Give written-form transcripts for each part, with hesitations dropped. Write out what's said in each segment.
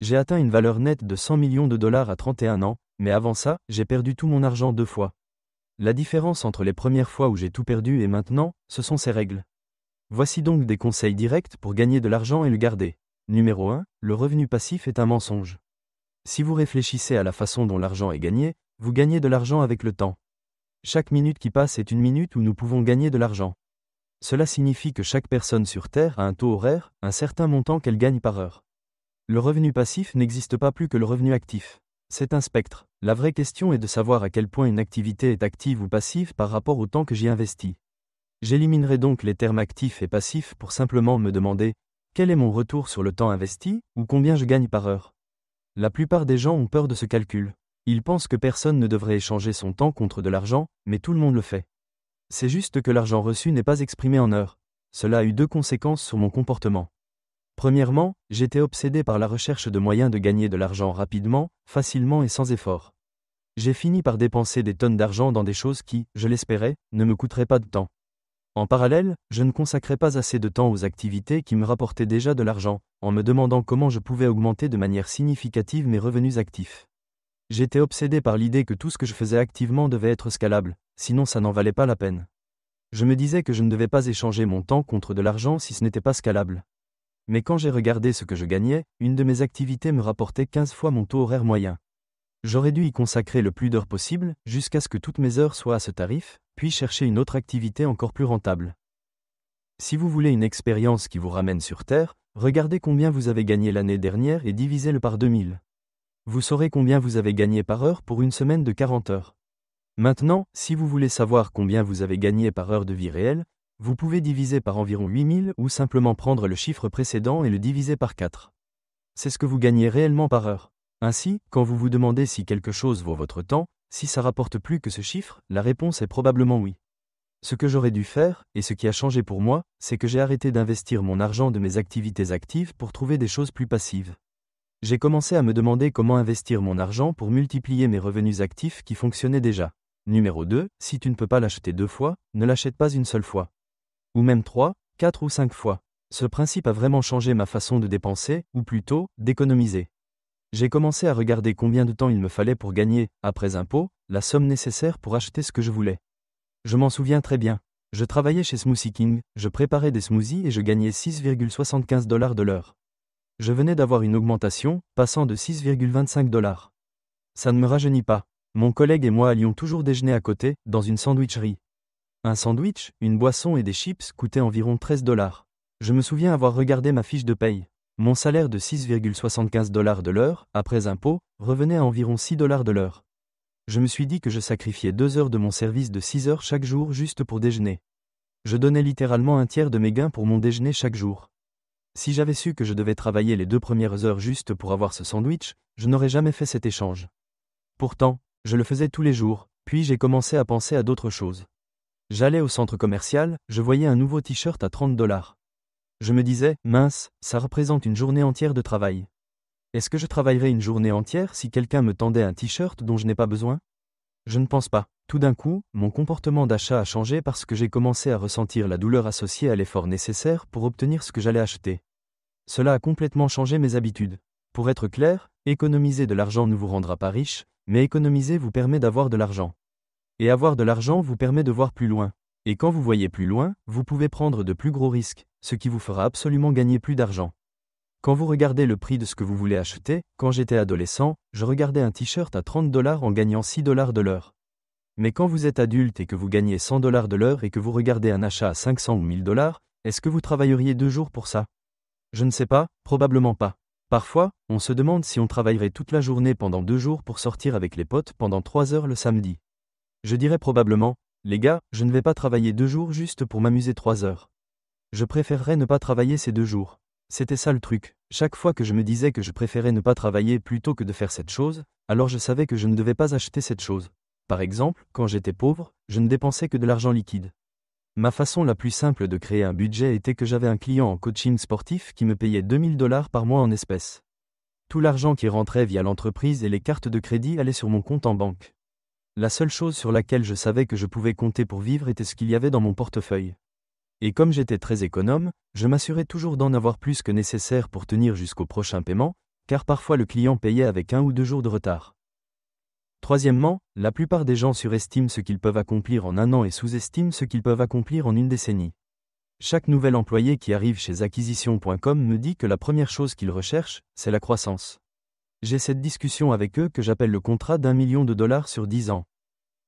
J'ai atteint une valeur nette de 100 millions de dollars à 31 ans, mais avant ça, j'ai perdu tout mon argent 2 fois. La différence entre les premières fois où j'ai tout perdu et maintenant, ce sont ces règles. Voici donc des conseils directs pour gagner de l'argent et le garder. Numéro 1, le revenu passif est un mensonge. Si vous réfléchissez à la façon dont l'argent est gagné, vous gagnez de l'argent avec le temps. Chaque minute qui passe est une minute où nous pouvons gagner de l'argent. Cela signifie que chaque personne sur Terre a un taux horaire, un certain montant qu'elle gagne par heure. Le revenu passif n'existe pas plus que le revenu actif. C'est un spectre. La vraie question est de savoir à quel point une activité est active ou passive par rapport au temps que j'y investis. J'éliminerai donc les termes actifs et passifs pour simplement me demander quel est mon retour sur le temps investi ou combien je gagne par heure. La plupart des gens ont peur de ce calcul. Ils pensent que personne ne devrait échanger son temps contre de l'argent, mais tout le monde le fait. C'est juste que l'argent reçu n'est pas exprimé en heures. Cela a eu 2 conséquences sur mon comportement. Premièrement, j'étais obsédé par la recherche de moyens de gagner de l'argent rapidement, facilement et sans effort. J'ai fini par dépenser des tonnes d'argent dans des choses qui, je l'espérais, ne me coûteraient pas de temps. En parallèle, je ne consacrais pas assez de temps aux activités qui me rapportaient déjà de l'argent, en me demandant comment je pouvais augmenter de manière significative mes revenus actifs. J'étais obsédé par l'idée que tout ce que je faisais activement devait être scalable, sinon ça n'en valait pas la peine. Je me disais que je ne devais pas échanger mon temps contre de l'argent si ce n'était pas scalable. Mais quand j'ai regardé ce que je gagnais, une de mes activités me rapportait 15 fois mon taux horaire moyen. J'aurais dû y consacrer le plus d'heures possible, jusqu'à ce que toutes mes heures soient à ce tarif, puis chercher une autre activité encore plus rentable. Si vous voulez une expérience qui vous ramène sur Terre, regardez combien vous avez gagné l'année dernière et divisez-le par 2000. Vous saurez combien vous avez gagné par heure pour une semaine de 40 heures. Maintenant, si vous voulez savoir combien vous avez gagné par heure de vie réelle, vous pouvez diviser par environ 8000 ou simplement prendre le chiffre précédent et le diviser par 4. C'est ce que vous gagnez réellement par heure. Ainsi, quand vous vous demandez si quelque chose vaut votre temps, si ça rapporte plus que ce chiffre, la réponse est probablement oui. Ce que j'aurais dû faire, et ce qui a changé pour moi, c'est que j'ai arrêté d'investir mon argent de mes activités actives pour trouver des choses plus passives. J'ai commencé à me demander comment investir mon argent pour multiplier mes revenus actifs qui fonctionnaient déjà. Numéro 2, si tu ne peux pas l'acheter 2 fois, ne l'achète pas une seule fois. Ou même 3, 4 ou 5 fois. Ce principe a vraiment changé ma façon de dépenser, ou plutôt, d'économiser. J'ai commencé à regarder combien de temps il me fallait pour gagner, après impôt, la somme nécessaire pour acheter ce que je voulais. Je m'en souviens très bien. Je travaillais chez Smoothie King, je préparais des smoothies et je gagnais 6,75 $ de l'heure. Je venais d'avoir une augmentation, passant de 6,25 $. Ça ne me rajeunit pas. Mon collègue et moi allions toujours déjeuner à côté, dans une sandwicherie. Un sandwich, une boisson et des chips coûtaient environ 13 $. Je me souviens avoir regardé ma fiche de paye. Mon salaire de 6,75 $ de l'heure, après impôt, revenait à environ 6 $ de l'heure. Je me suis dit que je sacrifiais 2 heures de mon service de 6 heures chaque jour juste pour déjeuner. Je donnais littéralement un tiers de mes gains pour mon déjeuner chaque jour. Si j'avais su que je devais travailler les 2 premières heures juste pour avoir ce sandwich, je n'aurais jamais fait cet échange. Pourtant, je le faisais tous les jours, puis j'ai commencé à penser à d'autres choses. J'allais au centre commercial, je voyais un nouveau t-shirt à 30 $. Je me disais, mince, ça représente une journée entière de travail. Est-ce que je travaillerais une journée entière si quelqu'un me tendait un t-shirt dont je n'ai pas besoin ? Je ne pense pas. Tout d'un coup, mon comportement d'achat a changé parce que j'ai commencé à ressentir la douleur associée à l'effort nécessaire pour obtenir ce que j'allais acheter. Cela a complètement changé mes habitudes. Pour être clair, économiser de l'argent ne vous rendra pas riche, mais économiser vous permet d'avoir de l'argent. Et avoir de l'argent vous permet de voir plus loin. Et quand vous voyez plus loin, vous pouvez prendre de plus gros risques, ce qui vous fera absolument gagner plus d'argent. Quand vous regardez le prix de ce que vous voulez acheter, quand j'étais adolescent, je regardais un t-shirt à 30 $ en gagnant 6 $ de l'heure. Mais quand vous êtes adulte et que vous gagnez 100 $ de l'heure et que vous regardez un achat à 500 ou 1000 $, est-ce que vous travailleriez 2 jours pour ça ? Je ne sais pas, probablement pas. Parfois, on se demande si on travaillerait toute la journée pendant 2 jours pour sortir avec les potes pendant 3 heures le samedi. Je dirais probablement, les gars, je ne vais pas travailler 2 jours juste pour m'amuser 3 heures. Je préférerais ne pas travailler ces 2 jours. C'était ça le truc. Chaque fois que je me disais que je préférais ne pas travailler plutôt que de faire cette chose, alors je savais que je ne devais pas acheter cette chose. Par exemple, quand j'étais pauvre, je ne dépensais que de l'argent liquide. Ma façon la plus simple de créer un budget était que j'avais un client en coaching sportif qui me payait 2000 $ par mois en espèces. Tout l'argent qui rentrait via l'entreprise et les cartes de crédit allait sur mon compte en banque. La seule chose sur laquelle je savais que je pouvais compter pour vivre était ce qu'il y avait dans mon portefeuille. Et comme j'étais très économe, je m'assurais toujours d'en avoir plus que nécessaire pour tenir jusqu'au prochain paiement, car parfois le client payait avec 1 ou 2 jours de retard. Troisièmement, la plupart des gens surestiment ce qu'ils peuvent accomplir en un an et sous-estiment ce qu'ils peuvent accomplir en une décennie. Chaque nouvel employé qui arrive chez acquisition.com me dit que la première chose qu'il recherche, c'est la croissance. J'ai cette discussion avec eux que j'appelle le contrat d'1 million de dollars sur 10 ans.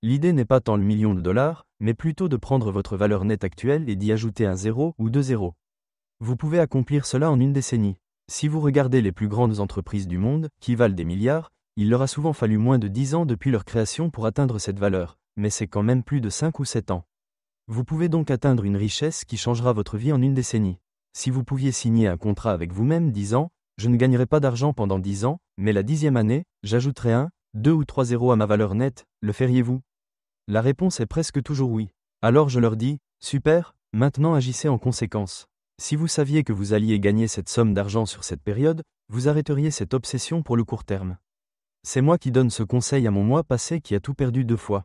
L'idée n'est pas tant le million de dollars, mais plutôt de prendre votre valeur nette actuelle et d'y ajouter un 0 ou 2 zéros. Vous pouvez accomplir cela en une décennie. Si vous regardez les plus grandes entreprises du monde, qui valent des milliards, il leur a souvent fallu moins de 10 ans depuis leur création pour atteindre cette valeur, mais c'est quand même plus de 5 ou 7 ans. Vous pouvez donc atteindre une richesse qui changera votre vie en une décennie. Si vous pouviez signer un contrat avec vous-même disant « Je ne gagnerai pas d'argent pendant 10 ans, mais la 10e année, j'ajouterai 1, 2 ou 3 zéros à ma valeur nette », le feriez-vous ? La réponse est presque toujours oui. Alors je leur dis « Super, maintenant agissez en conséquence ». Si vous saviez que vous alliez gagner cette somme d'argent sur cette période, vous arrêteriez cette obsession pour le court terme. C'est moi qui donne ce conseil à mon moi passé qui a tout perdu 2 fois.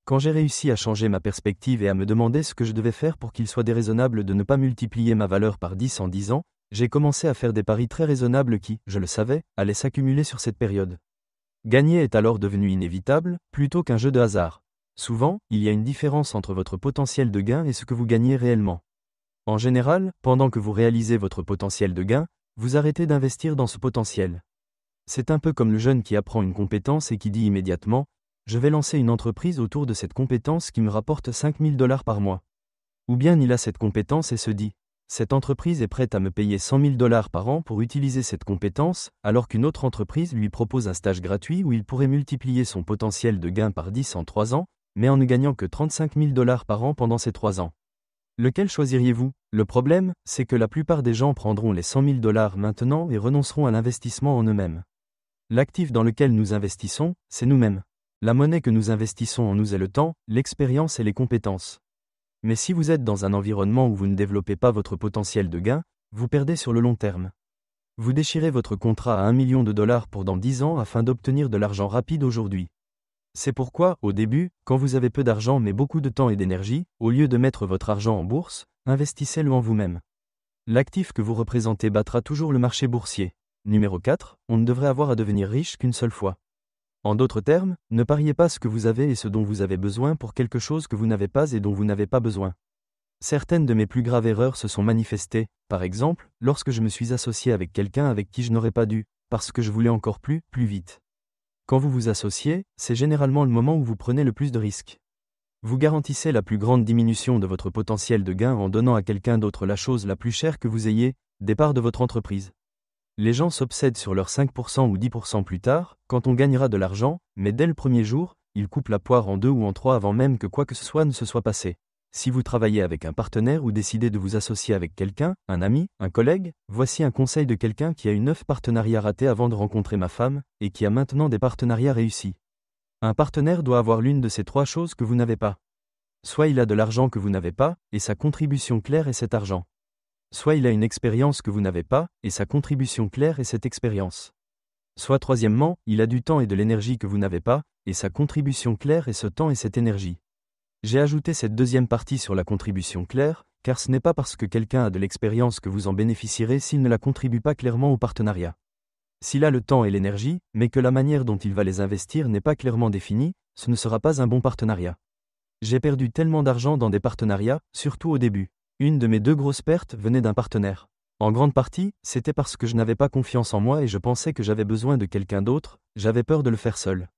Quand j'ai réussi à changer ma perspective et à me demander ce que je devais faire pour qu'il soit déraisonnable de ne pas multiplier ma valeur par 10 en 10 ans, j'ai commencé à faire des paris très raisonnables qui, je le savais, allaient s'accumuler sur cette période. Gagner est alors devenu inévitable, plutôt qu'un jeu de hasard. Souvent, il y a une différence entre votre potentiel de gain et ce que vous gagnez réellement. En général, pendant que vous réalisez votre potentiel de gain, vous arrêtez d'investir dans ce potentiel. C'est un peu comme le jeune qui apprend une compétence et qui dit immédiatement « Je vais lancer une entreprise autour de cette compétence qui me rapporte 5 000 $ par mois ». Ou bien il a cette compétence et se dit « Cette entreprise est prête à me payer 100 000 $ par an pour utiliser cette compétence, alors qu'une autre entreprise lui propose un stage gratuit où il pourrait multiplier son potentiel de gain par 10 en 3 ans, mais en ne gagnant que 35 000 $ par an pendant ces 3 ans. Lequel choisiriez-vous ? Le problème, c'est que la plupart des gens prendront les 100 000 $ maintenant et renonceront à l'investissement en eux-mêmes. L'actif dans lequel nous investissons, c'est nous-mêmes. La monnaie que nous investissons en nous est le temps, l'expérience et les compétences. Mais si vous êtes dans un environnement où vous ne développez pas votre potentiel de gain, vous perdez sur le long terme. Vous déchirez votre contrat à 1 million de dollars pour dans 10 ans afin d'obtenir de l'argent rapide aujourd'hui. C'est pourquoi, au début, quand vous avez peu d'argent mais beaucoup de temps et d'énergie, au lieu de mettre votre argent en bourse, investissez-le en vous-même. L'actif que vous représentez battra toujours le marché boursier. Numéro 4, on ne devrait avoir à devenir riche qu'une seule fois. En d'autres termes, ne pariez pas ce que vous avez et ce dont vous avez besoin pour quelque chose que vous n'avez pas et dont vous n'avez pas besoin. Certaines de mes plus graves erreurs se sont manifestées, par exemple, lorsque je me suis associé avec quelqu'un avec qui je n'aurais pas dû, parce que je voulais encore plus vite. Quand vous vous associez, c'est généralement le moment où vous prenez le plus de risques. Vous garantissez la plus grande diminution de votre potentiel de gain en donnant à quelqu'un d'autre la chose la plus chère que vous ayez, des parts de votre entreprise. Les gens s'obsèdent sur leurs 5% ou 10% plus tard, quand on gagnera de l'argent, mais dès le premier jour, ils coupent la poire en 2 ou en 3 avant même que quoi que ce soit ne se soit passé. Si vous travaillez avec un partenaire ou décidez de vous associer avec quelqu'un, un ami, un collègue, voici un conseil de quelqu'un qui a eu 9 partenariats ratés avant de rencontrer ma femme, et qui a maintenant des partenariats réussis. Un partenaire doit avoir l'une de ces 3 choses que vous n'avez pas. Soit il a de l'argent que vous n'avez pas, et sa contribution claire est cet argent. Soit il a une expérience que vous n'avez pas, et sa contribution claire est cette expérience. Soit troisièmement, il a du temps et de l'énergie que vous n'avez pas, et sa contribution claire est ce temps et cette énergie. J'ai ajouté cette deuxième partie sur la contribution claire, car ce n'est pas parce que quelqu'un a de l'expérience que vous en bénéficierez s'il ne la contribue pas clairement au partenariat. S'il a le temps et l'énergie, mais que la manière dont il va les investir n'est pas clairement définie, ce ne sera pas un bon partenariat. J'ai perdu tellement d'argent dans des partenariats, surtout au début. Une de mes 2 grosses pertes venait d'un partenaire. En grande partie, c'était parce que je n'avais pas confiance en moi et je pensais que j'avais besoin de quelqu'un d'autre, j'avais peur de le faire seul.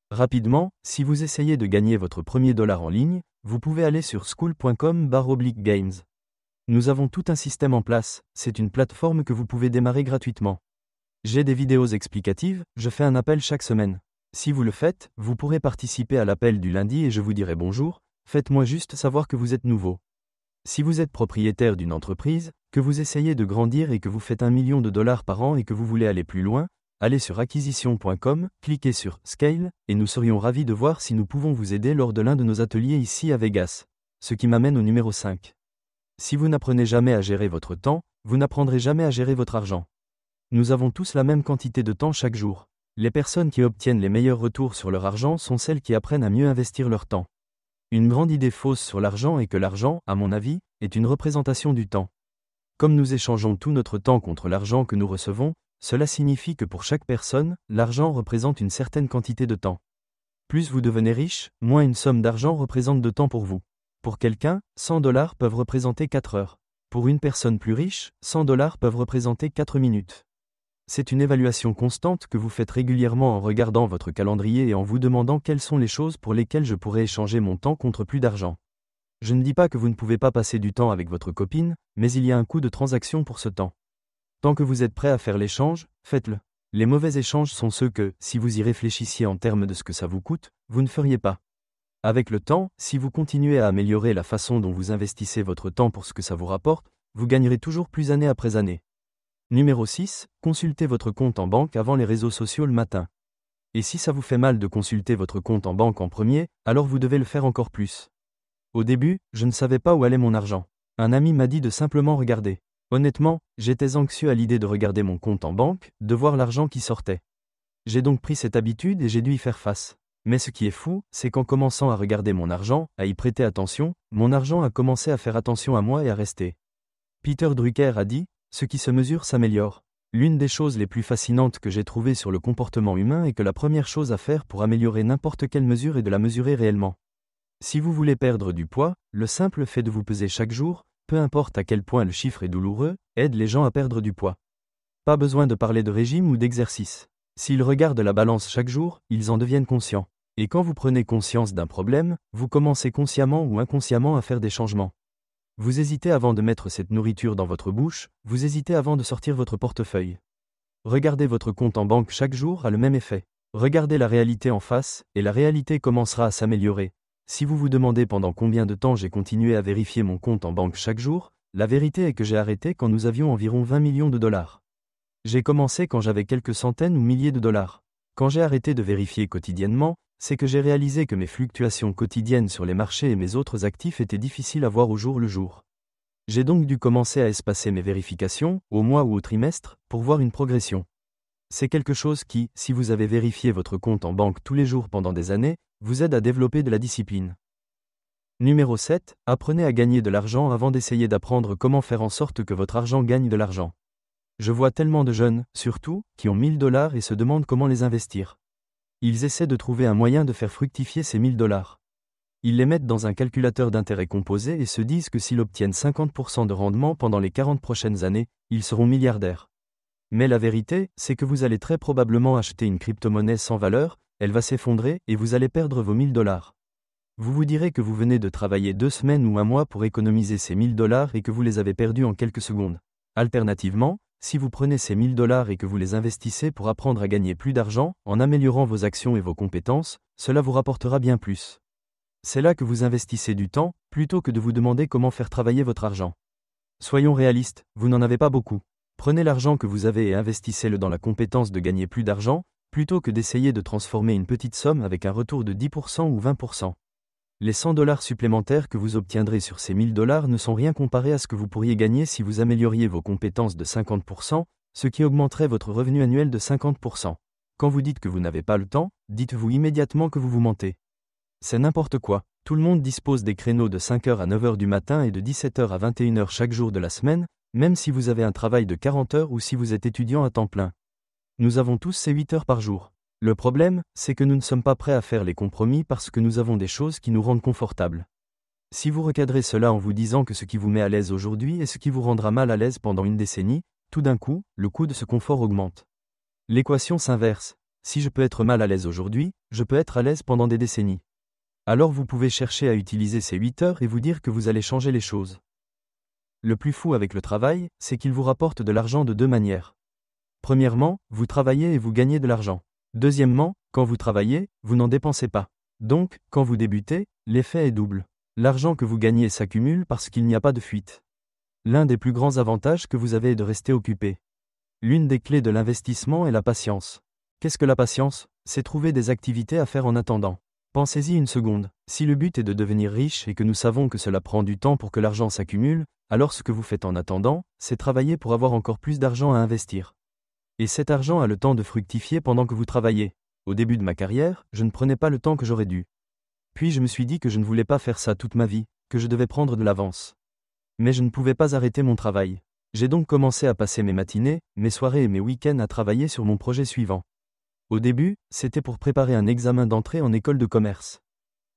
Rapidement, si vous essayez de gagner votre premier dollar en ligne, vous pouvez aller sur school.com/games. Nous avons tout un système en place, c'est une plateforme que vous pouvez démarrer gratuitement. J'ai des vidéos explicatives, je fais un appel chaque semaine. Si vous le faites, vous pourrez participer à l'appel du lundi et je vous dirai bonjour, faites-moi juste savoir que vous êtes nouveau. Si vous êtes propriétaire d'une entreprise, que vous essayez de grandir et que vous faites 1 million de dollars par an et que vous voulez aller plus loin, allez sur acquisition.com, cliquez sur Scale, et nous serions ravis de voir si nous pouvons vous aider lors de l'un de nos ateliers ici à Vegas. Ce qui m'amène au numéro 5. Si vous n'apprenez jamais à gérer votre temps, vous n'apprendrez jamais à gérer votre argent. Nous avons tous la même quantité de temps chaque jour. Les personnes qui obtiennent les meilleurs retours sur leur argent sont celles qui apprennent à mieux investir leur temps. Une grande idée fausse sur l'argent est que l'argent, à mon avis, est une représentation du temps. Comme nous échangeons tout notre temps contre l'argent que nous recevons, Cela signifie que pour chaque personne, l'argent représente une certaine quantité de temps. Plus vous devenez riche, moins une somme d'argent représente de temps pour vous. Pour quelqu'un, 100 $ peuvent représenter 4 heures. Pour une personne plus riche, 100 $ peuvent représenter 4 minutes. C'est une évaluation constante que vous faites régulièrement en regardant votre calendrier et en vous demandant quelles sont les choses pour lesquelles je pourrais échanger mon temps contre plus d'argent. Je ne dis pas que vous ne pouvez pas passer du temps avec votre copine, mais il y a un coût de transaction pour ce temps. Tant que vous êtes prêt à faire l'échange, faites-le. Les mauvais échanges sont ceux que, si vous y réfléchissiez en termes de ce que ça vous coûte, vous ne feriez pas. Avec le temps, si vous continuez à améliorer la façon dont vous investissez votre temps pour ce que ça vous rapporte, vous gagnerez toujours plus année après année. Numéro 6, consultez votre compte en banque avant les réseaux sociaux le matin. Et si ça vous fait mal de consulter votre compte en banque en premier, alors vous devez le faire encore plus. Au début, je ne savais pas où allait mon argent. Un ami m'a dit de simplement regarder. Honnêtement, j'étais anxieux à l'idée de regarder mon compte en banque, de voir l'argent qui sortait. J'ai donc pris cette habitude et j'ai dû y faire face. Mais ce qui est fou, c'est qu'en commençant à regarder mon argent, à y prêter attention, mon argent a commencé à faire attention à moi et à rester. Peter Drucker a dit, « Ce qui se mesure s'améliore ». L'une des choses les plus fascinantes que j'ai trouvées sur le comportement humain est que la première chose à faire pour améliorer n'importe quelle mesure est de la mesurer réellement. Si vous voulez perdre du poids, le simple fait de vous peser chaque jour, peu importe à quel point le chiffre est douloureux, aide les gens à perdre du poids. Pas besoin de parler de régime ou d'exercice. S'ils regardent la balance chaque jour, ils en deviennent conscients. Et quand vous prenez conscience d'un problème, vous commencez consciemment ou inconsciemment à faire des changements. Vous hésitez avant de mettre cette nourriture dans votre bouche, vous hésitez avant de sortir votre portefeuille. Regardez votre compte en banque chaque jour a le même effet. Regardez la réalité en face, et la réalité commencera à s'améliorer. Si vous vous demandez pendant combien de temps j'ai continué à vérifier mon compte en banque chaque jour, la vérité est que j'ai arrêté quand nous avions environ 20 millions de dollars. J'ai commencé quand j'avais quelques centaines ou milliers de dollars. Quand j'ai arrêté de vérifier quotidiennement, c'est que j'ai réalisé que mes fluctuations quotidiennes sur les marchés et mes autres actifs étaient difficiles à voir au jour le jour. J'ai donc dû commencer à espacer mes vérifications, au mois ou au trimestre, pour voir une progression. C'est quelque chose qui, si vous avez vérifié votre compte en banque tous les jours pendant des années, vous aide à développer de la discipline. Numéro 7, apprenez à gagner de l'argent avant d'essayer d'apprendre comment faire en sorte que votre argent gagne de l'argent. Je vois tellement de jeunes, surtout, qui ont 1000 $ et se demandent comment les investir. Ils essaient de trouver un moyen de faire fructifier ces 1000 $. Ils les mettent dans un calculateur d'intérêt composé et se disent que s'ils obtiennent 50% de rendement pendant les 40 prochaines années, ils seront milliardaires. Mais la vérité, c'est que vous allez très probablement acheter une crypto-monnaie sans valeur, elle va s'effondrer et vous allez perdre vos 1000 $. Vous vous direz que vous venez de travailler 2 semaines ou un mois pour économiser ces 1000 $ et que vous les avez perdus en quelques secondes. Alternativement, si vous prenez ces 1000 $ et que vous les investissez pour apprendre à gagner plus d'argent, en améliorant vos actions et vos compétences, cela vous rapportera bien plus. C'est là que vous investissez du temps, plutôt que de vous demander comment faire travailler votre argent. Soyons réalistes, vous n'en avez pas beaucoup. Prenez l'argent que vous avez et investissez-le dans la compétence de gagner plus d'argent, plutôt que d'essayer de transformer une petite somme avec un retour de 10% ou 20%. Les 100 $ supplémentaires que vous obtiendrez sur ces 1000 $ ne sont rien comparés à ce que vous pourriez gagner si vous amélioriez vos compétences de 50%, ce qui augmenterait votre revenu annuel de 50%. Quand vous dites que vous n'avez pas le temps, dites-vous immédiatement que vous vous mentez. C'est n'importe quoi. Tout le monde dispose des créneaux de 5h à 9h du matin et de 17h à 21h chaque jour de la semaine, même si vous avez un travail de 40 heures ou si vous êtes étudiant à temps plein. Nous avons tous ces 8 heures par jour. Le problème, c'est que nous ne sommes pas prêts à faire les compromis parce que nous avons des choses qui nous rendent confortables. Si vous recadrez cela en vous disant que ce qui vous met à l'aise aujourd'hui est ce qui vous rendra mal à l'aise pendant une décennie, tout d'un coup, le coût de ce confort augmente. L'équation s'inverse. Si je peux être mal à l'aise aujourd'hui, je peux être à l'aise pendant des décennies. Alors vous pouvez chercher à utiliser ces 8 heures et vous dire que vous allez changer les choses. Le plus fou avec le travail, c'est qu'il vous rapporte de l'argent de 2 manières. Premièrement, vous travaillez et vous gagnez de l'argent. Deuxièmement, quand vous travaillez, vous n'en dépensez pas. Donc, quand vous débutez, l'effet est double. L'argent que vous gagnez s'accumule parce qu'il n'y a pas de fuite. L'un des plus grands avantages que vous avez est de rester occupé. L'une des clés de l'investissement est la patience. Qu'est-ce que la patience ? C'est trouver des activités à faire en attendant. Pensez-y une seconde. Si le but est de devenir riche et que nous savons que cela prend du temps pour que l'argent s'accumule, alors ce que vous faites en attendant, c'est travailler pour avoir encore plus d'argent à investir. Et cet argent a le temps de fructifier pendant que vous travaillez. Au début de ma carrière, je ne prenais pas le temps que j'aurais dû. Puis je me suis dit que je ne voulais pas faire ça toute ma vie, que je devais prendre de l'avance. Mais je ne pouvais pas arrêter mon travail. J'ai donc commencé à passer mes matinées, mes soirées et mes week-ends à travailler sur mon projet suivant. Au début, c'était pour préparer un examen d'entrée en école de commerce.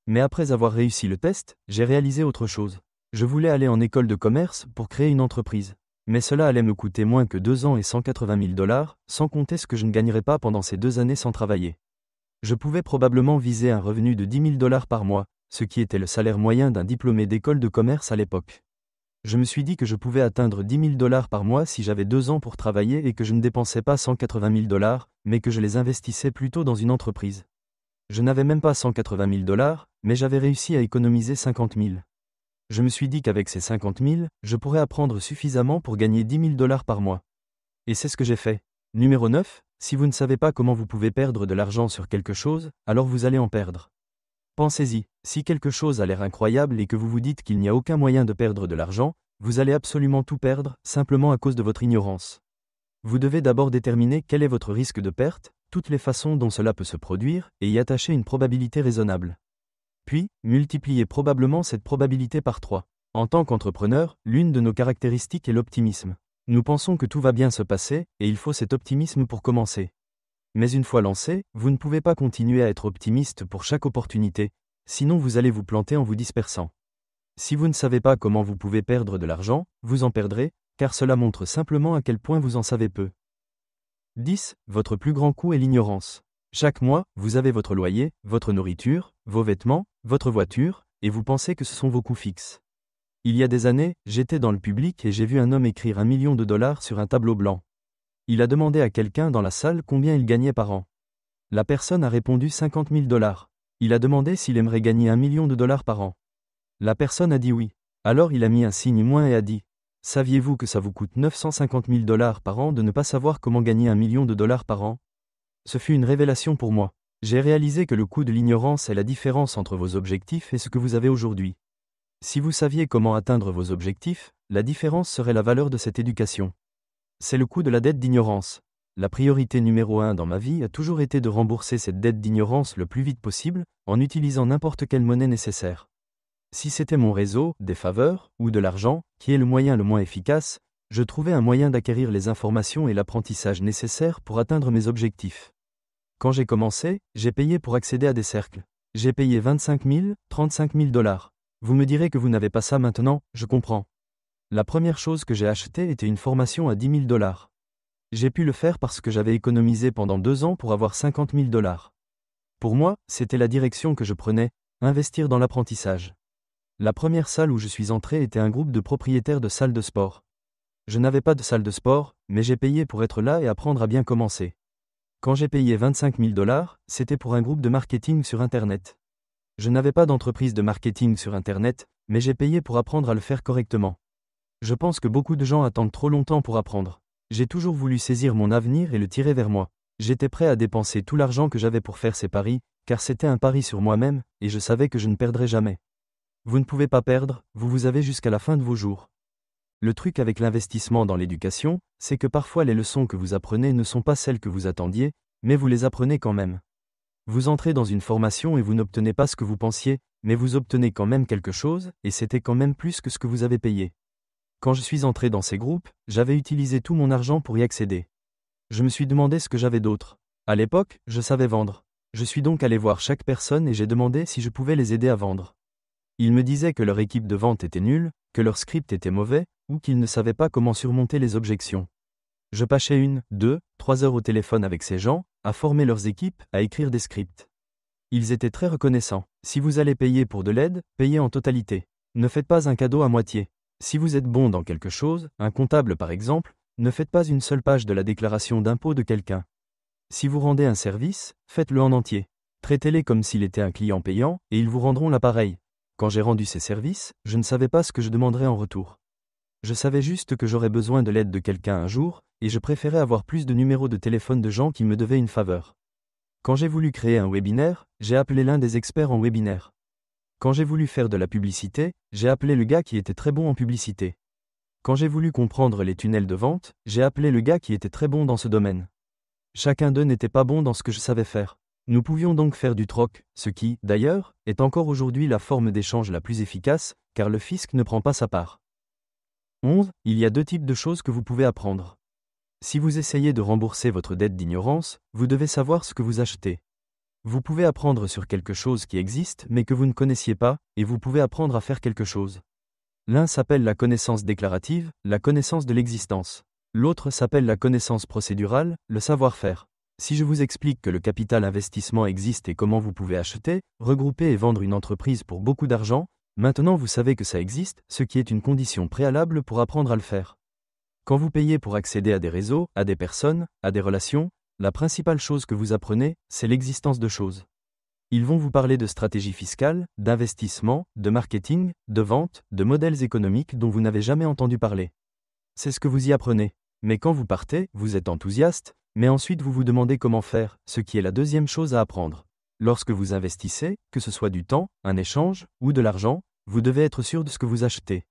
Mais après avoir réussi le test, j'ai réalisé autre chose. Je voulais aller en école de commerce pour créer une entreprise. Mais cela allait me coûter moins que 2 ans et 180 000 $, sans compter ce que je ne gagnerais pas pendant ces 2 années sans travailler. Je pouvais probablement viser un revenu de 10 000 $ par mois, ce qui était le salaire moyen d'un diplômé d'école de commerce à l'époque. Je me suis dit que je pouvais atteindre 10 000 $ par mois si j'avais 2 ans pour travailler et que je ne dépensais pas 180 000 $, mais que je les investissais plutôt dans une entreprise. Je n'avais même pas 180 000 $, mais j'avais réussi à économiser 50 000. Je me suis dit qu'avec ces 50 000, je pourrais apprendre suffisamment pour gagner 10 000 $ par mois. Et c'est ce que j'ai fait. Numéro 9, si vous ne savez pas comment vous pouvez perdre de l'argent sur quelque chose, alors vous allez en perdre. Pensez-y, si quelque chose a l'air incroyable et que vous vous dites qu'il n'y a aucun moyen de perdre de l'argent, vous allez absolument tout perdre, simplement à cause de votre ignorance. Vous devez d'abord déterminer quel est votre risque de perte, toutes les façons dont cela peut se produire, et y attacher une probabilité raisonnable. Puis, multipliez probablement cette probabilité par 3. En tant qu'entrepreneur, l'une de nos caractéristiques est l'optimisme. Nous pensons que tout va bien se passer, et il faut cet optimisme pour commencer. Mais une fois lancé, vous ne pouvez pas continuer à être optimiste pour chaque opportunité, sinon vous allez vous planter en vous dispersant. Si vous ne savez pas comment vous pouvez perdre de l'argent, vous en perdrez, car cela montre simplement à quel point vous en savez peu. 10. Votre plus grand coût est l'ignorance. Chaque mois, vous avez votre loyer, votre nourriture, vos vêtements, votre voiture, et vous pensez que ce sont vos coûts fixes. Il y a des années, j'étais dans le public et j'ai vu un homme écrire 1 million de $ sur un tableau blanc. Il a demandé à quelqu'un dans la salle combien il gagnait par an. La personne a répondu 50 000 $. Il a demandé s'il aimerait gagner 1 million de $ par an. La personne a dit oui. Alors il a mis un signe moins et a dit « Saviez-vous que ça vous coûte 950 000 $ par an de ne pas savoir comment gagner 1 million de $ par an ?» Ce fut une révélation pour moi. J'ai réalisé que le coût de l'ignorance est la différence entre vos objectifs et ce que vous avez aujourd'hui. Si vous saviez comment atteindre vos objectifs, la différence serait la valeur de cette éducation. C'est le coût de la dette d'ignorance. La priorité numéro 1 dans ma vie a toujours été de rembourser cette dette d'ignorance le plus vite possible, en utilisant n'importe quelle monnaie nécessaire. Si c'était mon réseau, des faveurs, ou de l'argent, qui est le moyen le moins efficace, je trouvais un moyen d'acquérir les informations et l'apprentissage nécessaires pour atteindre mes objectifs. Quand j'ai commencé, j'ai payé pour accéder à des cercles. J'ai payé 25 000, 35 000 $. Vous me direz que vous n'avez pas ça maintenant, je comprends. La première chose que j'ai achetée était une formation à 10 000 $. J'ai pu le faire parce que j'avais économisé pendant 2 ans pour avoir 50 000 $. Pour moi, c'était la direction que je prenais, investir dans l'apprentissage. La première salle où je suis entré était un groupe de propriétaires de salles de sport. Je n'avais pas de salle de sport, mais j'ai payé pour être là et apprendre à bien commencer. Quand j'ai payé 25 000 $, c'était pour un groupe de marketing sur Internet. Je n'avais pas d'entreprise de marketing sur Internet, mais j'ai payé pour apprendre à le faire correctement. Je pense que beaucoup de gens attendent trop longtemps pour apprendre. J'ai toujours voulu saisir mon avenir et le tirer vers moi. J'étais prêt à dépenser tout l'argent que j'avais pour faire ces paris, car c'était un pari sur moi-même, et je savais que je ne perdrais jamais. Vous ne pouvez pas perdre, vous avez jusqu'à la fin de vos jours. Le truc avec l'investissement dans l'éducation, c'est que parfois les leçons que vous apprenez ne sont pas celles que vous attendiez, mais vous les apprenez quand même. Vous entrez dans une formation et vous n'obtenez pas ce que vous pensiez, mais vous obtenez quand même quelque chose, et c'était quand même plus que ce que vous avez payé. Quand je suis entré dans ces groupes, j'avais utilisé tout mon argent pour y accéder. Je me suis demandé ce que j'avais d'autre. À l'époque, je savais vendre. Je suis donc allé voir chaque personne et j'ai demandé si je pouvais les aider à vendre. Ils me disaient que leur équipe de vente était nulle, que leur script était mauvais, ou qu'ils ne savaient pas comment surmonter les objections. Je passais 1, 2, 3 heures au téléphone avec ces gens, à former leurs équipes, à écrire des scripts. Ils étaient très reconnaissants. Si vous allez payer pour de l'aide, payez en totalité. Ne faites pas un cadeau à moitié. Si vous êtes bon dans quelque chose, un comptable par exemple, ne faites pas une seule page de la déclaration d'impôt de quelqu'un. Si vous rendez un service, faites-le en entier. Traitez-les comme s'il était un client payant, et ils vous rendront l'appareil. Quand j'ai rendu ces services, je ne savais pas ce que je demanderais en retour. Je savais juste que j'aurais besoin de l'aide de quelqu'un un jour, et je préférais avoir plus de numéros de téléphone de gens qui me devaient une faveur. Quand j'ai voulu créer un webinaire, j'ai appelé l'un des experts en webinaire. Quand j'ai voulu faire de la publicité, j'ai appelé le gars qui était très bon en publicité. Quand j'ai voulu comprendre les tunnels de vente, j'ai appelé le gars qui était très bon dans ce domaine. Chacun d'eux n'était pas bon dans ce que je savais faire. Nous pouvions donc faire du troc, ce qui, d'ailleurs, est encore aujourd'hui la forme d'échange la plus efficace, car le fisc ne prend pas sa part. 11. Il y a 2 types de choses que vous pouvez apprendre. Si vous essayez de rembourser votre dette d'ignorance, vous devez savoir ce que vous achetez. Vous pouvez apprendre sur quelque chose qui existe mais que vous ne connaissiez pas, et vous pouvez apprendre à faire quelque chose. L'un s'appelle la connaissance déclarative, la connaissance de l'existence. L'autre s'appelle la connaissance procédurale, le savoir-faire. Si je vous explique que le capital investissement existe et comment vous pouvez acheter, regrouper et vendre une entreprise pour beaucoup d'argent, maintenant vous savez que ça existe, ce qui est une condition préalable pour apprendre à le faire. Quand vous payez pour accéder à des réseaux, à des personnes, à des relations, la principale chose que vous apprenez, c'est l'existence de choses. Ils vont vous parler de stratégie fiscale, d'investissement, de marketing, de vente, de modèles économiques dont vous n'avez jamais entendu parler. C'est ce que vous y apprenez. Mais quand vous partez, vous êtes enthousiaste, mais ensuite vous vous demandez comment faire, ce qui est la deuxième chose à apprendre. Lorsque vous investissez, que ce soit du temps, un échange, ou de l'argent, vous devez être sûr de ce que vous achetez.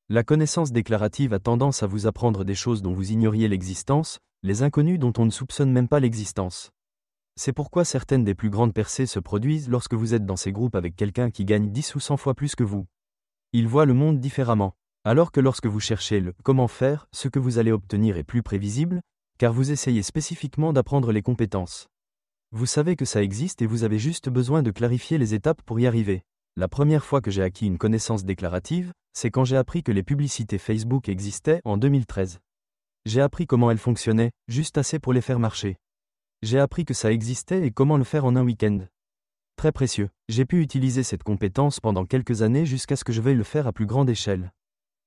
La connaissance déclarative a tendance à vous apprendre des choses dont vous ignoriez l'existence, les inconnus dont on ne soupçonne même pas l'existence. C'est pourquoi certaines des plus grandes percées se produisent lorsque vous êtes dans ces groupes avec quelqu'un qui gagne 10 ou 100 fois plus que vous. Il voit le monde différemment. Alors que lorsque vous cherchez le « comment faire », ce que vous allez obtenir est plus prévisible, car vous essayez spécifiquement d'apprendre les compétences. Vous savez que ça existe et vous avez juste besoin de clarifier les étapes pour y arriver. La première fois que j'ai acquis une connaissance déclarative, c'est quand j'ai appris que les publicités Facebook existaient en 2013. J'ai appris comment elles fonctionnaient, juste assez pour les faire marcher. J'ai appris que ça existait et comment le faire en un week-end. Très précieux. J'ai pu utiliser cette compétence pendant quelques années jusqu'à ce que je veuille le faire à plus grande échelle.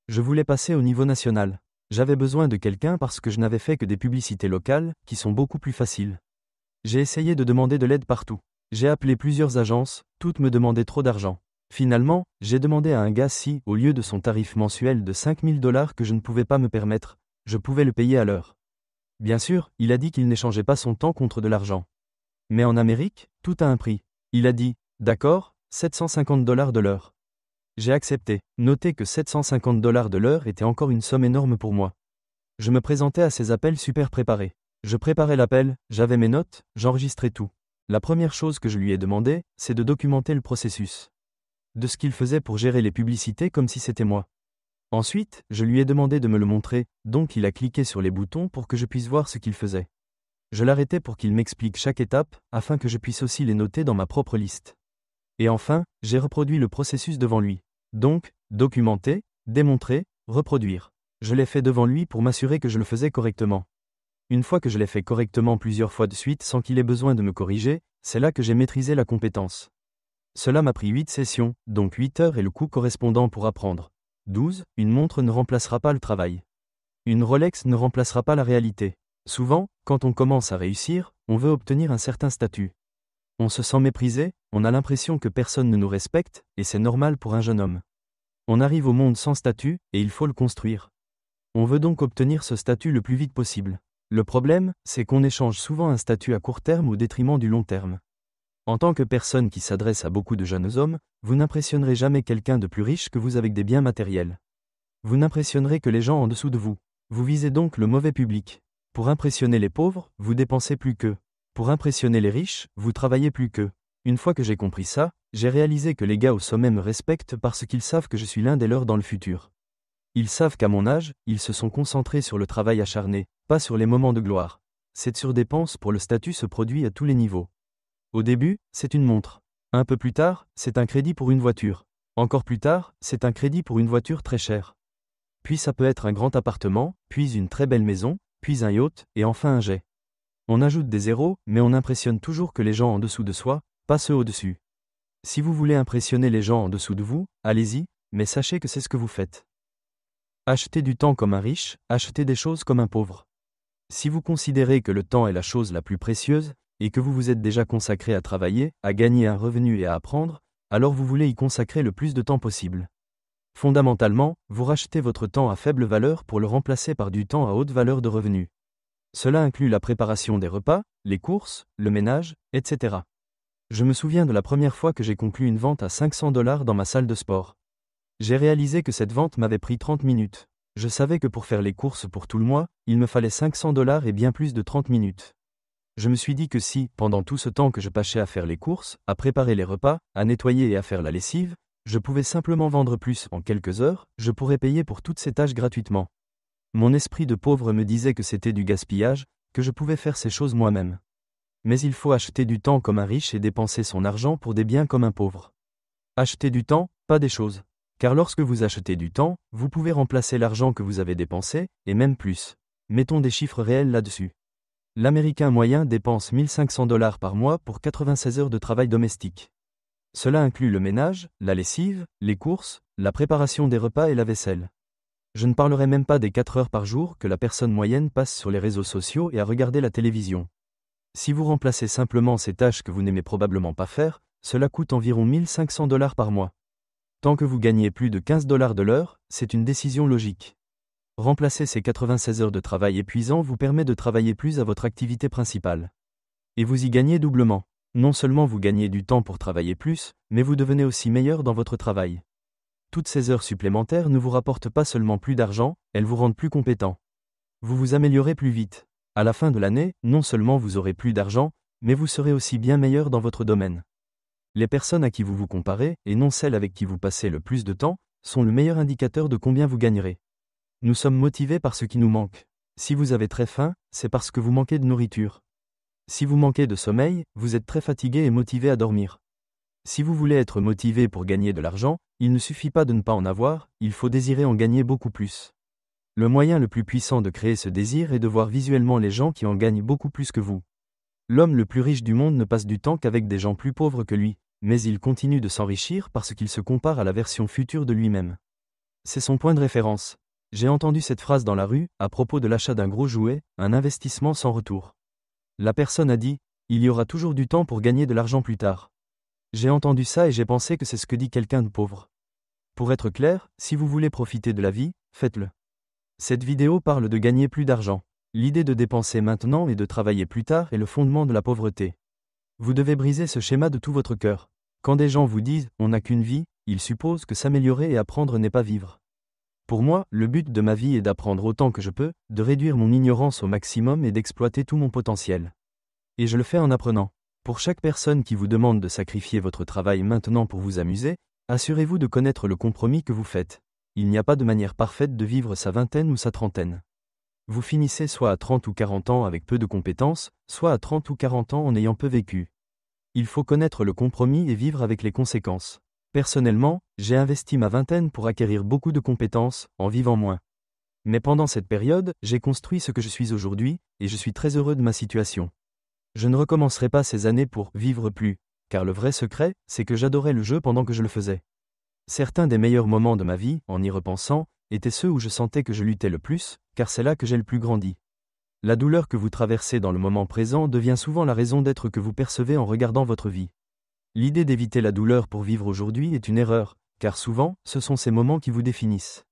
Je voulais passer au niveau national. J'avais besoin de quelqu'un parce que je n'avais fait que des publicités locales, qui sont beaucoup plus faciles. J'ai essayé de demander de l'aide partout. J'ai appelé plusieurs agences, toutes me demandaient trop d'argent. Finalement, j'ai demandé à un gars si, au lieu de son tarif mensuel de $5000 que je ne pouvais pas me permettre, je pouvais le payer à l'heure. Bien sûr, il a dit qu'il n'échangeait pas son temps contre de l'argent. Mais en Amérique, tout a un prix. Il a dit, d'accord, $750 de l'heure. J'ai accepté. Notez que $750 de l'heure était encore une somme énorme pour moi. Je me présentais à ces appels super préparés. Je préparais l'appel, j'avais mes notes, j'enregistrais tout. La première chose que je lui ai demandé, c'est de documenter le processus. De ce qu'il faisait pour gérer les publicités comme si c'était moi. Ensuite, je lui ai demandé de me le montrer, donc il a cliqué sur les boutons pour que je puisse voir ce qu'il faisait. Je l'arrêtais pour qu'il m'explique chaque étape, afin que je puisse aussi les noter dans ma propre liste. Et enfin, j'ai reproduit le processus devant lui. Donc, documenter, démontrer, reproduire. Je l'ai fait devant lui pour m'assurer que je le faisais correctement. Une fois que je l'ai fait correctement plusieurs fois de suite sans qu'il ait besoin de me corriger, c'est là que j'ai maîtrisé la compétence. Cela m'a pris 8 sessions, donc 8 heures et le coût correspondant pour apprendre. 12. Une montre ne remplacera pas le travail. Une Rolex ne remplacera pas la réalité. Souvent, quand on commence à réussir, on veut obtenir un certain statut. On se sent méprisé, on a l'impression que personne ne nous respecte, et c'est normal pour un jeune homme. On arrive au monde sans statut, et il faut le construire. On veut donc obtenir ce statut le plus vite possible. Le problème, c'est qu'on échange souvent un statut à court terme au détriment du long terme. En tant que personne qui s'adresse à beaucoup de jeunes hommes, vous n'impressionnerez jamais quelqu'un de plus riche que vous avec des biens matériels. Vous n'impressionnerez que les gens en dessous de vous. Vous visez donc le mauvais public. Pour impressionner les pauvres, vous dépensez plus qu'eux. Pour impressionner les riches, vous travaillez plus qu'eux. Une fois que j'ai compris ça, j'ai réalisé que les gars au sommet me respectent parce qu'ils savent que je suis l'un des leurs dans le futur. Ils savent qu'à mon âge, ils se sont concentrés sur le travail acharné, pas sur les moments de gloire. Cette surdépense pour le statut se produit à tous les niveaux. Au début, c'est une montre. Un peu plus tard, c'est un crédit pour une voiture. Encore plus tard, c'est un crédit pour une voiture très chère. Puis ça peut être un grand appartement, puis une très belle maison, puis un yacht, et enfin un jet. On ajoute des zéros, mais on n'impressionne toujours que les gens en dessous de soi, pas ceux au-dessus. Si vous voulez impressionner les gens en dessous de vous, allez-y, mais sachez que c'est ce que vous faites. Achetez du temps comme un riche, achetez des choses comme un pauvre. Si vous considérez que le temps est la chose la plus précieuse, et que vous vous êtes déjà consacré à travailler, à gagner un revenu et à apprendre, alors vous voulez y consacrer le plus de temps possible. Fondamentalement, vous rachetez votre temps à faible valeur pour le remplacer par du temps à haute valeur de revenu. Cela inclut la préparation des repas, les courses, le ménage, etc. Je me souviens de la première fois que j'ai conclu une vente à $500 dans ma salle de sport. J'ai réalisé que cette vente m'avait pris 30 minutes. Je savais que pour faire les courses pour tout le mois, il me fallait $500 et bien plus de 30 minutes. Je me suis dit que si, pendant tout ce temps que je passais à faire les courses, à préparer les repas, à nettoyer et à faire la lessive, je pouvais simplement vendre plus en quelques heures, je pourrais payer pour toutes ces tâches gratuitement. Mon esprit de pauvre me disait que c'était du gaspillage, que je pouvais faire ces choses moi-même. Mais il faut acheter du temps comme un riche et dépenser son argent pour des biens comme un pauvre. Achetez du temps, pas des choses. Car lorsque vous achetez du temps, vous pouvez remplacer l'argent que vous avez dépensé, et même plus. Mettons des chiffres réels là-dessus. L'Américain moyen dépense 1500 $ par mois pour 96 heures de travail domestique. Cela inclut le ménage, la lessive, les courses, la préparation des repas et la vaisselle. Je ne parlerai même pas des 4 heures par jour que la personne moyenne passe sur les réseaux sociaux et à regarder la télévision. Si vous remplacez simplement ces tâches que vous n'aimez probablement pas faire, cela coûte environ 1500 $ par mois. Tant que vous gagnez plus de 15 $ de l'heure, c'est une décision logique. Remplacer ces 96 heures de travail épuisant vous permet de travailler plus à votre activité principale. Et vous y gagnez doublement. Non seulement vous gagnez du temps pour travailler plus, mais vous devenez aussi meilleur dans votre travail. Toutes ces heures supplémentaires ne vous rapportent pas seulement plus d'argent, elles vous rendent plus compétent. Vous vous améliorez plus vite. À la fin de l'année, non seulement vous aurez plus d'argent, mais vous serez aussi bien meilleur dans votre domaine. Les personnes à qui vous vous comparez, et non celles avec qui vous passez le plus de temps, sont le meilleur indicateur de combien vous gagnerez. Nous sommes motivés par ce qui nous manque. Si vous avez très faim, c'est parce que vous manquez de nourriture. Si vous manquez de sommeil, vous êtes très fatigué et motivé à dormir. Si vous voulez être motivé pour gagner de l'argent, il ne suffit pas de ne pas en avoir, il faut désirer en gagner beaucoup plus. Le moyen le plus puissant de créer ce désir est de voir visuellement les gens qui en gagnent beaucoup plus que vous. L'homme le plus riche du monde ne passe du temps qu'avec des gens plus pauvres que lui, mais il continue de s'enrichir parce qu'il se compare à la version future de lui-même. C'est son point de référence. J'ai entendu cette phrase dans la rue, à propos de l'achat d'un gros jouet, un investissement sans retour. La personne a dit, « Il y aura toujours du temps pour gagner de l'argent plus tard. » J'ai entendu ça et j'ai pensé que c'est ce que dit quelqu'un de pauvre. Pour être clair, si vous voulez profiter de la vie, faites-le. Cette vidéo parle de gagner plus d'argent. L'idée de dépenser maintenant et de travailler plus tard est le fondement de la pauvreté. Vous devez briser ce schéma de tout votre cœur. Quand des gens vous disent « on n'a qu'une vie », ils supposent que s'améliorer et apprendre n'est pas vivre. Pour moi, le but de ma vie est d'apprendre autant que je peux, de réduire mon ignorance au maximum et d'exploiter tout mon potentiel. Et je le fais en apprenant. Pour chaque personne qui vous demande de sacrifier votre travail maintenant pour vous amuser, assurez-vous de connaître le compromis que vous faites. Il n'y a pas de manière parfaite de vivre sa vingtaine ou sa trentaine. Vous finissez soit à 30 ou 40 ans avec peu de compétences, soit à 30 ou 40 ans en ayant peu vécu. Il faut connaître le compromis et vivre avec les conséquences. Personnellement, j'ai investi ma vingtaine pour acquérir beaucoup de compétences, en vivant moins. Mais pendant cette période, j'ai construit ce que je suis aujourd'hui, et je suis très heureux de ma situation. Je ne recommencerai pas ces années pour « vivre plus », car le vrai secret, c'est que j'adorais le jeu pendant que je le faisais. Certains des meilleurs moments de ma vie, en y repensant, étaient ceux où je sentais que je luttais le plus, car c'est là que j'ai le plus grandi. La douleur que vous traversez dans le moment présent devient souvent la raison d'être que vous percevez en regardant votre vie. L'idée d'éviter la douleur pour vivre aujourd'hui est une erreur, car souvent, ce sont ces moments qui vous définissent.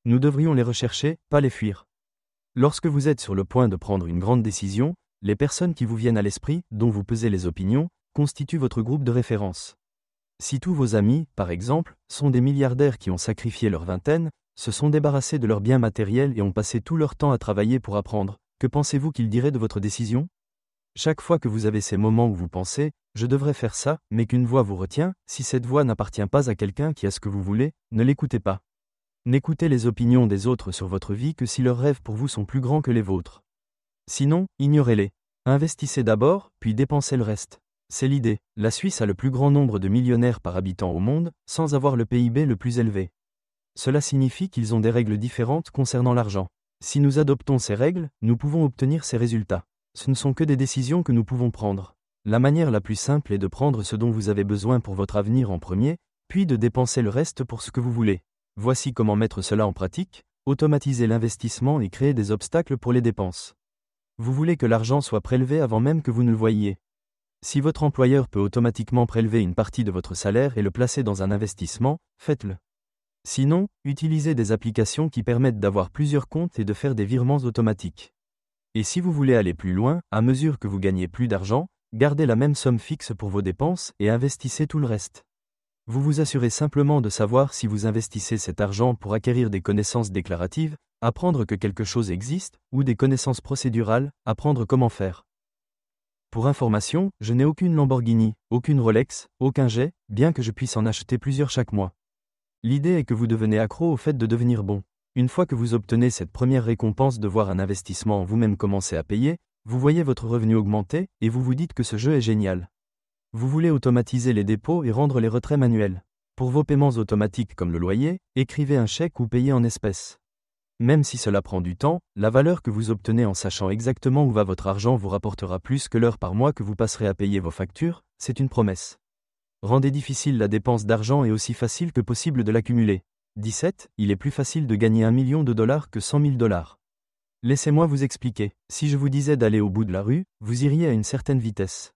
Nous devrions les rechercher, pas les fuir. Lorsque vous êtes sur le point de prendre une grande décision, les personnes qui vous viennent à l'esprit, dont vous pesez les opinions, constituent votre groupe de référence. Si tous vos amis, par exemple, sont des milliardaires qui ont sacrifié leur vingtaine, se sont débarrassés de leurs biens matériels et ont passé tout leur temps à travailler pour apprendre, que pensez-vous qu'ils diraient de votre décision ? Chaque fois que vous avez ces moments où vous pensez « je devrais faire ça », mais qu'une voix vous retient, si cette voix n'appartient pas à quelqu'un qui a ce que vous voulez, ne l'écoutez pas. N'écoutez les opinions des autres sur votre vie que si leurs rêves pour vous sont plus grands que les vôtres. Sinon, ignorez-les. Investissez d'abord, puis dépensez le reste. C'est l'idée. La Suisse a le plus grand nombre de millionnaires par habitant au monde, sans avoir le PIB le plus élevé. Cela signifie qu'ils ont des règles différentes concernant l'argent. Si nous adoptons ces règles, nous pouvons obtenir ces résultats. Ce ne sont que des décisions que nous pouvons prendre. La manière la plus simple est de prendre ce dont vous avez besoin pour votre avenir en premier, puis de dépenser le reste pour ce que vous voulez. Voici comment mettre cela en pratique, automatiser l'investissement et créer des obstacles pour les dépenses. Vous voulez que l'argent soit prélevé avant même que vous ne le voyiez. Si votre employeur peut automatiquement prélever une partie de votre salaire et le placer dans un investissement, faites-le. Sinon, utilisez des applications qui permettent d'avoir plusieurs comptes et de faire des virements automatiques. Et si vous voulez aller plus loin, à mesure que vous gagnez plus d'argent, gardez la même somme fixe pour vos dépenses et investissez tout le reste. Vous vous assurez simplement de savoir si vous investissez cet argent pour acquérir des connaissances déclaratives, apprendre que quelque chose existe, ou des connaissances procédurales, apprendre comment faire. Pour information, je n'ai aucune Lamborghini, aucune Rolex, aucun jet, bien que je puisse en acheter plusieurs chaque mois. L'idée est que vous devenez accro au fait de devenir bon. Une fois que vous obtenez cette première récompense de voir un investissement en vous-même commencer à payer, vous voyez votre revenu augmenter et vous vous dites que ce jeu est génial. Vous voulez automatiser les dépôts et rendre les retraits manuels. Pour vos paiements automatiques comme le loyer, écrivez un chèque ou payez en espèces. Même si cela prend du temps, la valeur que vous obtenez en sachant exactement où va votre argent vous rapportera plus que l'heure par mois que vous passerez à payer vos factures, c'est une promesse. Rendez difficile la dépense d'argent et aussi facile que possible de l'accumuler. 17. Il est plus facile de gagner 1 million de dollars que 100 000 dollars. Laissez-moi vous expliquer. Si je vous disais d'aller au bout de la rue, vous iriez à une certaine vitesse.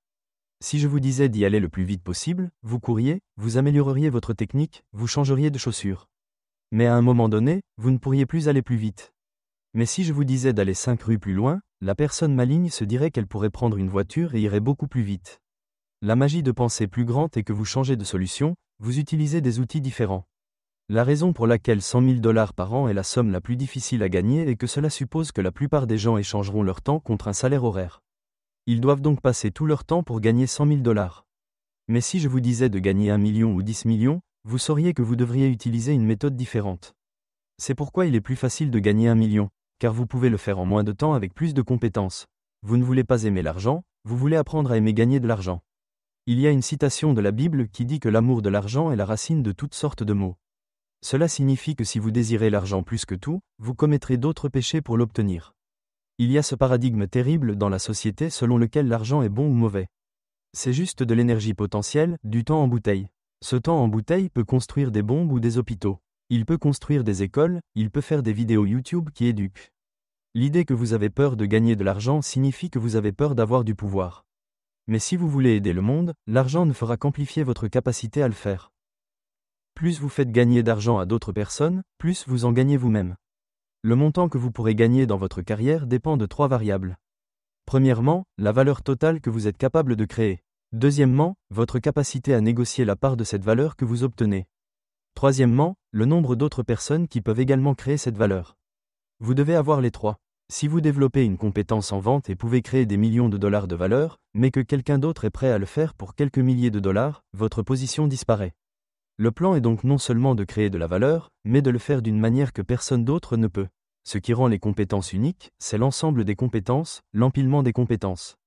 Si je vous disais d'y aller le plus vite possible, vous courriez, vous amélioreriez votre technique, vous changeriez de chaussures. Mais à un moment donné, vous ne pourriez plus aller plus vite. Mais si je vous disais d'aller 5 rues plus loin, la personne maligne se dirait qu'elle pourrait prendre une voiture et irait beaucoup plus vite. La magie de penser plus grande est que vous changez de solution, vous utilisez des outils différents. La raison pour laquelle 100 000 dollars par an est la somme la plus difficile à gagner est que cela suppose que la plupart des gens échangeront leur temps contre un salaire horaire. Ils doivent donc passer tout leur temps pour gagner 100 000 dollars. Mais si je vous disais de gagner 1 million ou 10 millions, vous sauriez que vous devriez utiliser une méthode différente. C'est pourquoi il est plus facile de gagner 1 million, car vous pouvez le faire en moins de temps avec plus de compétences. Vous ne voulez pas aimer l'argent, vous voulez apprendre à aimer gagner de l'argent. Il y a une citation de la Bible qui dit que l'amour de l'argent est la racine de toutes sortes de maux. Cela signifie que si vous désirez l'argent plus que tout, vous commettrez d'autres péchés pour l'obtenir. Il y a ce paradigme terrible dans la société selon lequel l'argent est bon ou mauvais. C'est juste de l'énergie potentielle, du temps en bouteille. Ce temps en bouteille peut construire des bombes ou des hôpitaux. Il peut construire des écoles, il peut faire des vidéos YouTube qui éduquent. L'idée que vous avez peur de gagner de l'argent signifie que vous avez peur d'avoir du pouvoir. Mais si vous voulez aider le monde, l'argent ne fera qu'amplifier votre capacité à le faire. Plus vous faites gagner d'argent à d'autres personnes, plus vous en gagnez vous-même. Le montant que vous pourrez gagner dans votre carrière dépend de 3 variables. Premièrement, la valeur totale que vous êtes capable de créer. Deuxièmement, votre capacité à négocier la part de cette valeur que vous obtenez. Troisièmement, le nombre d'autres personnes qui peuvent également créer cette valeur. Vous devez avoir les 3. Si vous développez une compétence en vente et pouvez créer des millions de dollars de valeur, mais que quelqu'un d'autre est prêt à le faire pour quelques milliers de dollars, votre position disparaît. Le plan est donc non seulement de créer de la valeur, mais de le faire d'une manière que personne d'autre ne peut. Ce qui rend les compétences uniques, c'est l'ensemble des compétences, l'empilement des compétences.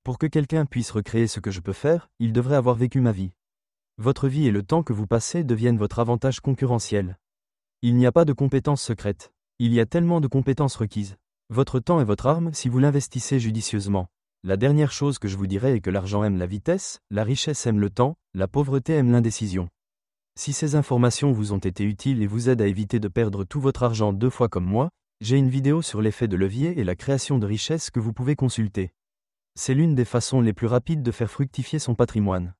Pour que quelqu'un puisse recréer ce que je peux faire, il devrait avoir vécu ma vie. Votre vie et le temps que vous passez deviennent votre avantage concurrentiel. Il n'y a pas de compétences secrètes. Il y a tellement de compétences requises. Votre temps est votre arme si vous l'investissez judicieusement. La dernière chose que je vous dirais est que l'argent aime la vitesse, la richesse aime le temps, la pauvreté aime l'indécision. Si ces informations vous ont été utiles et vous aident à éviter de perdre tout votre argent 2 fois comme moi, j'ai une vidéo sur l'effet de levier et la création de richesse que vous pouvez consulter. C'est l'une des façons les plus rapides de faire fructifier son patrimoine.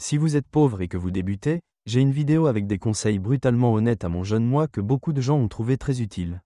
Si vous êtes pauvre et que vous débutez, j'ai une vidéo avec des conseils brutalement honnêtes à mon jeune moi que beaucoup de gens ont trouvé très utile.